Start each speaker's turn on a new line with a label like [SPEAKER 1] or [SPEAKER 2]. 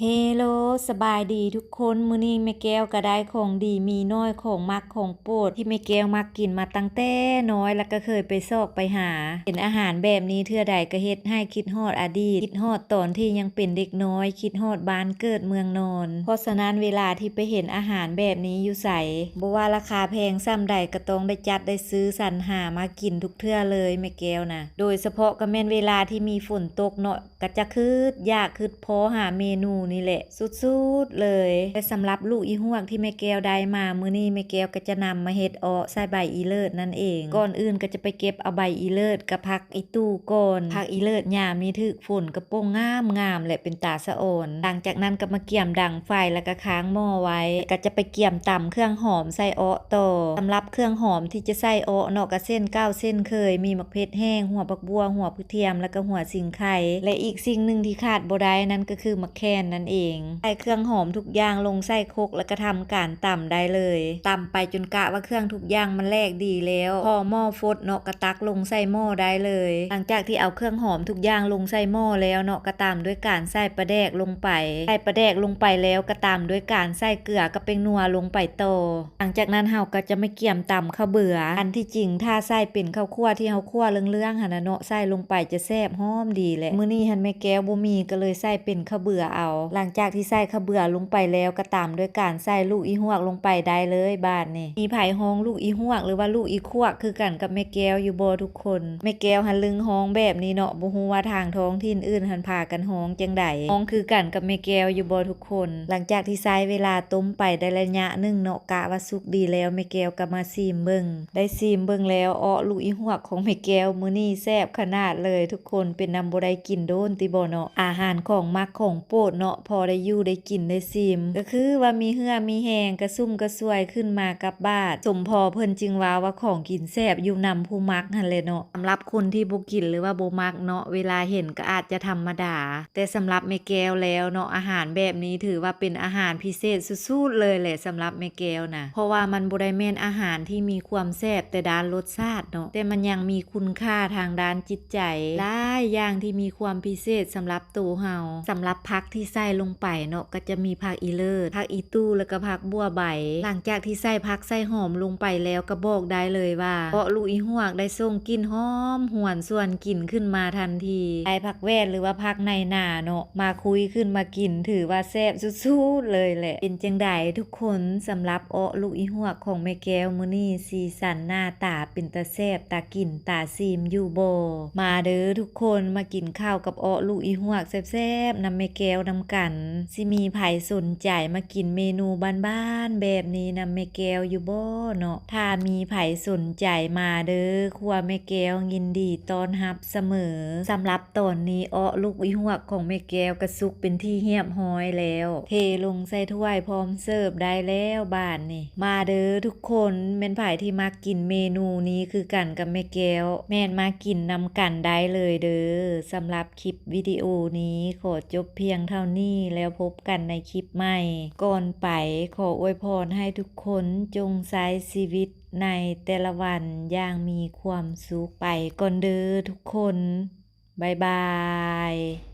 [SPEAKER 1] เฮโลสบายดีทุกคนมื้อนี้แม่แก้วก็ได้ของดีมีน้อยของมักของโปรดที่แม่แก้วมักกินมาตั้งแต่น้อยแล้วก็เคยไปซอกไปหาเห็นอาหารแบบนี้เทื่อใดก็เฮ็ดให้คิดฮอดอดีตคิดฮอดตอนที่ยังเป็นเด็กน้อยคิดฮอดบ้านเกิดเมืองนอนเพราะฉะนั้นเวลาที่ไปเห็นอาหารแบบนี้อยู่ไสบ่ว่าราคาแพงส่ำใดก็ต้องได้จัดได้ซื้อสรรหามากินทุกเทื่อเลยแม่แก้วนะโดยเฉพาะก็แม่นเวลาที่มีฝนตกเนาะก็จะอยากพอหาเมนูนี่แหละสุดๆเลยแต่สำหรับลูกอีฮวกที่แม่แก้วได้มามื้อนี้แม่แก้วก็จะนำมาเฮ็ดอ้อใส่ใบอีเลิศนั่นเองก่อนอื่นก็จะไปเก็บเอาใบอีเลิศกับผักอีตู้ก่อนผักอีเลิศยามนี้ถึกฝนกระโปงงามและเป็นตาสะอ่อนหลังจากนั้นก็มาเกี่ยมดังไฟแล้วก็ค้างหม้อไว้ก็จะไปเกี่ยมตำเครื่องหอมใส่อ้อต่อสำหรับเครื่องหอมที่จะใส่อ้อเนาะก็เส้น9เส้นเคยมีมะเขือแห้งหัวผักบัวหัวกระเทียมแล้วก็หัวสิงไข่และอีกสิ่งหนึ่งที่ขาดบ่ได้นั่นก็คือมะแคนนั่นเองใส่เครื่องหอมทุกอย่างลงใส่ครกแล้วก็ทำการตำได้เลยตำไปจนกะว่าเครื่องทุกอย่างมันแลกดีแล้วพอหม้อฟดเนาะก็ตักลงใส่หม้อได้เลยหลังจากที่เอาเครื่องหอมทุกอย่างลงใส่หม้อแล้วเนาะก็ตามด้วยการใส่ปลาแดกลงไปใส่ปลาแดกลงไปแล้วก็ตามด้วยการใส่เกลือกับเป็นนัวลงไปต่อหลังจากนั้นเฮาก็จะไม่เกี่ยมตำข้าวเบื่ออันที่จริงถ้าใส่เป็นข้าวคั่วที่เฮาคั่วเรื่องๆหั่นน่ะเนาะใส่ลงไปจะแซ่บหอมดีแหละมื้อนี้หันแม่แก้วบ่มีก็เลยใส่เป็นข้าวเบื่อเอาหลังจากที่ใส่ข้าวเบื่อลงไปแล้วก็ตามด้วยการใส่ลูกอีฮวกลงไปได้เลยบาดนี้มีไผฮ้องลูกอีฮวกหรือว่าลูกอีควกคือกันกับแม่แก้วอยู่บ่ทุกคนแม่แก้วหันลึงฮ้องแบบนี้เนาะบ่ฮู้ว่าทางท้องถิ่นอื่นหันพากันฮ้องจังได๋ฮ้องคือกันกับแม่แก้วอยู่บ่ทุกคนหลังจากที่ใช้เวลาต้มไปได้ระยะนึงเนาะกะว่าสุกดีแล้วแม่แก้วก็มาชิมเบิ่งได้ชิมเบิ่งแล้วอ้อลูกอีฮวกของแม่แก้วมื้อนี้แซ่บขนาดเลยทุกคนเป็นนำบ่ได้กินโดนติบ่เนาะอาหารของมักของโปรดเนาะพอได้อยู่ได้กินได้ชิมก็คือว่ามีเหือมีแหงกระซุ่มกระซวยขึ้นมากับบ้านสมพอเพิ่นจึงว่าของกินแซ่บอยู่นำผู้มักหั่นเลยเนาะสำหรับคนที่บ่กินหรือว่าบ่มักเนาะเวลาเห็นก็อาจจะธรรมดาแต่สำหรับแม่แก้วแล้วเนาะอาหารแบบนี้ถือว่าเป็นอาหารพิเศษสุดๆเลยแหละสำหรับแม่แก้วนะเพราะว่ามันบ่ได้แม่นอาหารที่มีความแซ่บแต่ด้านรสชาติเนาะแต่มันยังมีคุณค่าทางด้านจิตใจหลายอย่างที่มีความพิเศษสำหรับตัวเฮาสำหรับผักที่ใส่ลงไปเนาะก็จะมีผักอีเลิศผักอีตู้แล้วก็ผักบัวใบหลังจากที่ใส่ผักใส่หอมลงไปแล้วก็บอกได้เลยว่าเพราะลูกอีฮวกได้ส่งกลิ่นหอมหวนส่วนกลิ่นขึ้นมาทันทีไอ้ผักแว่นหรือว่าผักในหน้าเนาะมาคุยขึ้นมากินถือว่าแซ่บสุดๆเลยแหละเป็นจังไดทุกคนสำหรับลูกอีฮวกของแม่แก้วมื้อนี้สีสันหน้าตาเป็นตาแซ่บตากินตาซีมอยู่บ่มาเด้อทุกคนมากินข้าวกับลูกอีฮวกแซ่บๆนำแม่แก้วนำกันสิมีไผสนใจมากินเมนูบ้านๆแบบนี้นำแม่แก้วอยู่บ่เนาะถ้ามีไผสนใจมาเด้อครัวแม่แก้วยินดีต้อนรับเสมอสำหรับตอนนี้ลูกอีฮวกของแม่แก้วก็สุกเป็นที่เรียบร้อยแล้วเทลงใส่ถ้วยพร้อมเสิร์ฟได้แล้วบ้านนี่มาเด้อทุกคนแม่นไผที่มักกินเมนูนี้คือกันกับแม่แก้วแม่นมากินนำกันได้เลยเด้อสำหรับคลิปวิดีโอนี้ขอจบเพียงเท่านี้แล้วพบกันในคลิปใหม่ก่อนไปขออวยพรให้ทุกคนจงใช้ชีวิตในแต่ละวันอย่างมีความสุขไปก่อนเด้อทุกคนบ๊ายบาย